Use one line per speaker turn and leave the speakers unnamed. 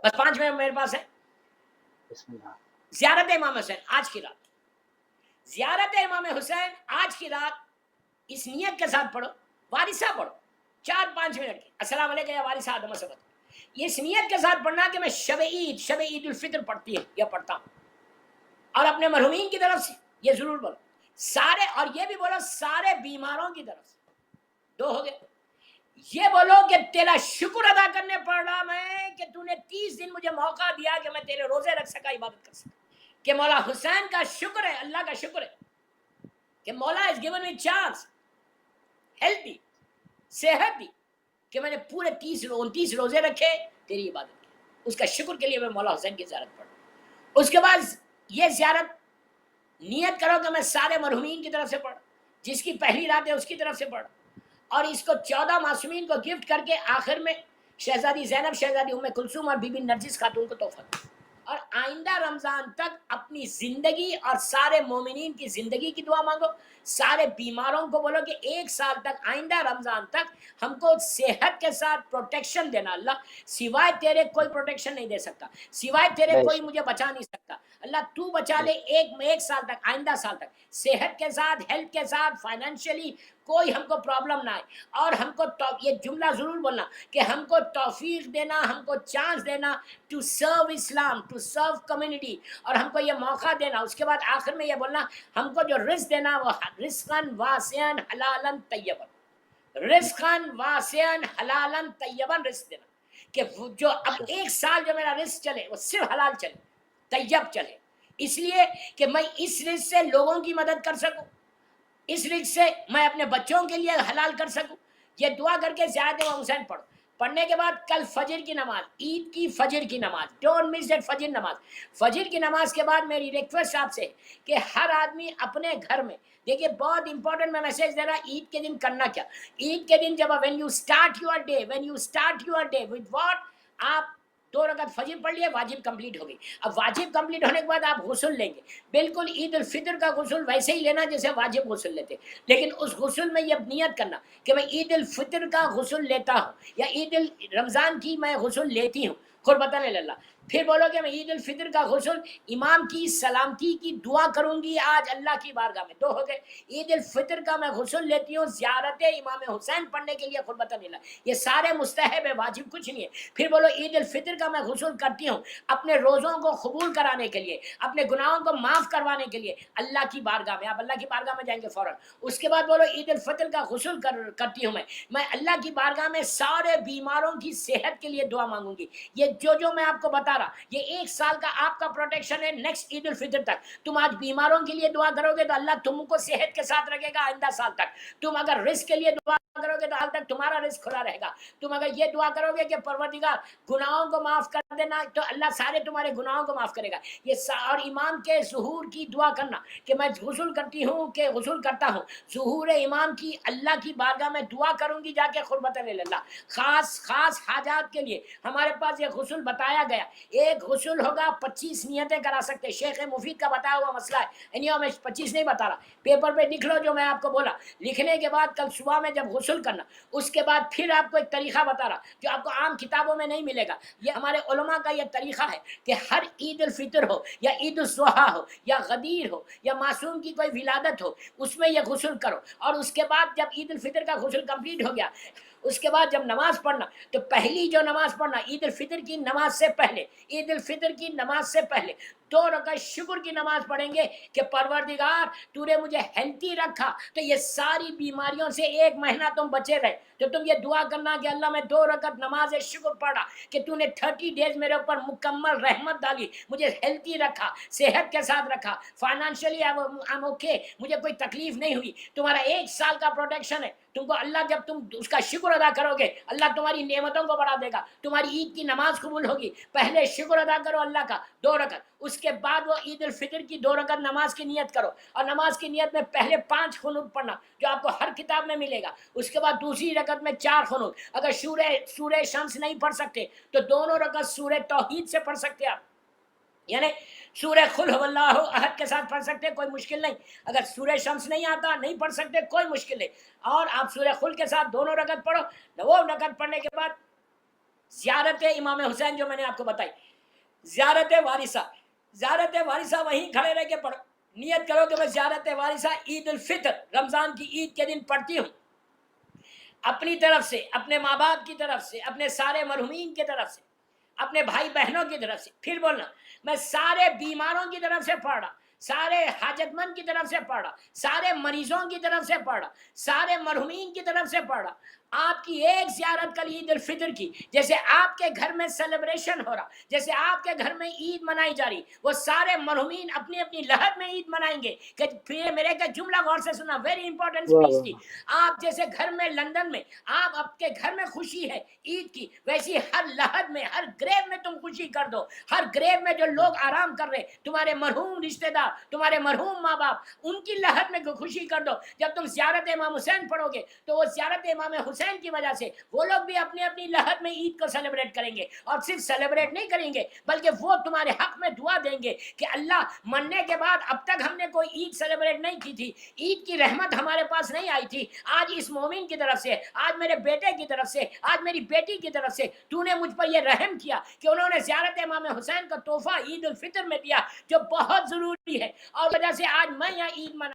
بس 5 منٹ میرے پاس ہے.
بسم اللہ.
زیارت امام حسین آج کی رات. زیارت امام حسین آج کی رات اس نیت کے ساتھ پڑھو. وارثہ پڑھو 4-5 منٹ کی. السلام علیکم یا وارثہ آدم سبت. یہ اس نیت کے ساتھ پڑھنا کہ میں شب عید الفطر پڑھتی ہے یا پڑھتا ہوں, اور اپنے مرحومین کی طرف سے یہ ضرور بولو سارے, اور یہ بھی بولو سارے بیماروں کی طرف سے. 2 ہو گئے. یہ بولو کہ تیرا شکر ادا کرنے پڑ رہا میں کہ تو نے 30 دن مجھے موقع دیا کہ میں تیرے روزے رکھ سکا, عبادت کر سکا, کہ مولا حسین کا شکر ہے, اللہ کا شکر ہے کہ مولا has given me chance, health دی, صحت دی, کہ میں نے پورے 29 روزے رکھے تیری عبادت کی. اس کا شکر کے لیے میں مولا حسین کی زیارت پڑھوں. اس کے بعد یہ زیارت نیت کرو کہ میں سارے مرحومین کی طرف سے پڑھ, جس کی پہلی رات ہے اس کی طرف سے پڑھ, اور اس کو 14 معصومین کو گفٹ کر کے آخر میں شہزادی زینب, شہزادی ام کلثوم اور بی بی نرجس خاتون کو تحفہ دو. اور آئندہ رمضان تک اپنی زندگی اور سارے مومنین کی زندگی کی دعا مانگو. سارے بیماروں کو بولو کہ 1 سال تک, آئندہ رمضان تک ہم کو صحت کے ساتھ پروٹیکشن دینا. اللہ سوائے تیرے کوئی پروٹیکشن نہیں دے سکتا, سوائے تیرے کوئی مجھے بچا نہیں سکتا. اللہ تو بچا لے 1 سال تک, آئندہ سال تک, صحت کے ساتھ, ہیلتھ کے ساتھ, فائنینشلی کوئی ہم کو پرابلم نہ آئے. اور ہم کو یہ جملہ ضرور بولنا کہ ہم کو توفیق دینا, ہم کو چانس دینا to serve Islam, to serve community, اور ہم کو یہ موقع دینا. اس کے بعد آخر میں یہ بولنا ہم کو جو رزق دینا وہ رزقاً واسعاً حلالاً طیباً, رزقاً واسعاً حلالاً طیباً رزق دینا, کہ جو اب 1 سال جو میرا رزق چلے وہ صرف حلال چلے, طیب چلے, اس لیے کہ میں اس رزق سے لوگوں کی مدد کر سکوں, اس رزق سے میں اپنے بچوں کے لیے حلال کر سکوں. یہ دعا کر کے زیارت امام حسین پڑھو. پڑھنے کے بعد کل فجر کی نماز, عید کی فجر کی نماز, ڈونٹ مس دیٹ فجر نماز. فجر کی نماز کے بعد میری ریکویسٹ آپ سے کہ ہر آدمی اپنے گھر میں, دیکھیے بہت امپورٹنٹ میں میسج دے رہا, عید کے دن کرنا کیا. عید کے دن جب when you start your day with what, آپ 2 رکعت فجر پڑھ لیے, واجب کمپلیٹ ہو گئی. اب واجب کمپلیٹ ہونے کے بعد آپ غسل لیں گے, بالکل عید الفطر کا غسل ویسے ہی لینا جیسے واجب غسل لیتے, لیکن اس غسل میں یہ نیت کرنا کہ میں عید الفطر کا غسل لیتا ہوں یا عید رمضان کی میں غسل لیتی ہوں, قربتاً اللہ. پھر بولو کہ میں عید الفطر کا غسل امام کی سلامتی کی دعا کروں گی آج اللہ کی بارگاہ میں. 2 ہو گئے. عید الفطر کا میں غسل لیتی ہوں زیارت امام حسین پڑھنے کے لیے, قربتاً اللہ. یہ سارے مستحب ہے, واجب کچھ نہیں ہے. پھر بولو عید الفطر کا میں غسل کرتی ہوں اپنے روزوں کو قبول کرانے کے لیے, اپنے گناہوں کو معاف کروانے کے لیے اللہ کی بارگاہ میں. آپ اللہ کی بارگاہ میں جائیں گے فوراً. اس کے بعد بولو عید الفطر کا غسل کرتی ہوں میں اللہ کی بارگاہ میں سارے بیماروں کی صحت کے لیے دعا مانگوں گی. یہ جو میں آپ کو بتا رہا, یہ 1 سال کا آپ کا پروٹیکشن ہے. نیکسٹ عید الفطر تک تم آج بیماروں کے لیے دعا کرو گے تو اللہ تم کو صحت کے ساتھ رکھے گا آئندہ سال تک. تم اگر رزق کے لیے دعا کرو گے تو حال تک تمہارا رزق کھلا رہے گا. تم اگر یہ دعا کرو گے کہ پروردگار گناہوں کو معاف کر دینا, تو اللہ سارے تمہارے گناہوں کو معاف کرے گا. یہ اور امام کے ظہور کی دعا کرنا کہ میں غسل کرتی ہوں, کہ غسل کرتا ہوں, ظہور امام کی اللہ کی بارگاہ میں دعا کروں گی جا کے قربتاً اللہ. خاص حاجات کے لیے ہمارے پاس یہ غسل بتایا گیا. ایک غسل ہوگا 25 نیتیں کرا سکتے, شیخ مفید کا بتایا ہوا مسئلہ ہے. میں 25 نہیں بتا رہا, پیپر پہ لکھ لو جو میں آپ کو بولا. لکھنے کے بعد کل صبح میں جب غسل کرنا, اس کے بعد پھر آپ کو ایک طریقہ بتا رہا جو آپ کو عام کتابوں میں نہیں ملے گا. یہ ہمارے علماء کا یہ طریقہ ہے کہ ہر عید الفطر ہو یا عید الاضحیٰ ہو یا غدیر ہو یا معصوم کی کوئی ولادت ہو, اس میں یہ غسل کرو. اور اس کے بعد جب عید الفطر کا غسل کمپلیٹ ہو گیا, اس کے بعد جب نماز پڑھنا تو پہلی جو نماز پڑھنا عید الفطر کی نماز سے پہلے, عید الفطر کی نماز سے پہلے 2 رکعت شکر کی نماز پڑھیں گے کہ پروردگار تو نے مجھے ہیلتھی رکھا تو یہ ساری بیماریوں سے 1 مہینہ تم بچے رہے. تو تم یہ دعا کرنا کہ اللہ میں 2 رکعت نماز شکر پڑھا کہ تو نے 30 ڈیز میرے اوپر مکمل رحمت ڈالی, مجھے ہیلتھی رکھا, صحت کے ساتھ رکھا, فائنینشلی I'm okay, مجھے کوئی تکلیف نہیں ہوئی. تمہارا 1 سال کا پروٹیکشن ہے. تم کو اللہ, جب تم اس کا شکر ادا کرو گے اللہ تمہاری نعمتوں کو بڑھا دے گا. تمہاری عید کی نماز قبول ہوگی. پہلے شکر ادا کرو اللہ کا 2 رکعت, اس کے بعد وہ عید الفطر کی 2 رکعت نماز کی نیت کرو. اور نماز کی نیت میں پہلے 5 قنوت پڑھنا جو آپ کو ہر کتاب میں ملے گا. اس کے بعد دوسری رکعت میں 4 قنوت. اگر سورہ شمس نہیں پڑھ سکتے تو دونوں رکعت سورہ توحید سے پڑھ سکتے آپ, یعنی سورہ قل هو اللہ احد کے ساتھ پڑھ سکتے, کوئی مشکل نہیں. اگر سورہ شمس نہیں آتا, نہیں پڑھ سکتے, کوئی مشکل نہیں. اور آپ سورہ قل کے ساتھ دونوں رکعت پڑھو. وہ رکعت پڑھنے کے بعد زیارت امام حسین جو میں نے آپ کو بتائی، زیارت وارثہ وہیں کھڑے رہ کے پڑھو، نیت کرو کہ میں زیارت وارثہ عید الفطر رمضان کی عید کے دن پڑھتی ہوں، اپنی طرف سے، اپنے ماں باپ کی طرف سے، اپنے سارے مرحومین کی طرف سے، اپنے بھائی بہنوں کی طرف سے، پھر بولنا میں سارے بیماروں کی طرف سے پڑھ رہا، سارے حاجت مند کی طرف سے پڑھ رہا، سارے مریضوں کی طرف سے پڑھ رہا، سارے مرحومین کی طرف سے پڑھ رہا، آپ کی ایک زیارت کل عید الفطر کی، جیسے آپ کے گھر میں سیلیبریشن ہو رہا، جیسے آپ کے گھر میں عید منائی جا رہی، وہ سارے مرحومین اپنی اپنی لہد میں عید منائیں گے کہ پھر میرے کا جملہ غور سے سنا، ویری امپورٹنٹ
واہ
اسپیچ
واہ
تھی۔ آپ جیسے گھر میں لندن میں آپ کے گھر میں خوشی ہے عید کی، ویسی ہر لہد میں، ہر گریو میں تم خوشی کر دو، ہر گریو میں جو لوگ آرام کر رہے، تمہارے مرحوم رشتہ دار، تمہارے مرحوم ماں باپ، ان کی لہد میں خوشی کر دو۔ جب تم زیارت امام حسین پڑھو گے تو وہ زیارت امام حسین کی وجہ سے وہ لوگ بھی اپنی اپنی لہد میں عید کو سیلیبریٹ کریں گے، اور صرف سیلیبریٹ نہیں کریں گے بلکہ وہ تمہارے حق میں دعا دیں گے کہ اللہ، مرنے کے بعد اب تک ہم نے کوئی عید سیلیبریٹ نہیں کی تھی، عید کی رحمت ہمارے پاس نہیں آئی تھی، آج اس مومن کی طرف سے، آج میرے بیٹے کی طرف سے، آج میری بیٹی کی طرف سے تو نے مجھ پر یہ رحم کیا کہ انہوں نے زیارت امام حسین کا تحفہ عید الفطر میں دیا جو بہت ضروری ہے، اور وجہ سے آج میں یہاں عید منا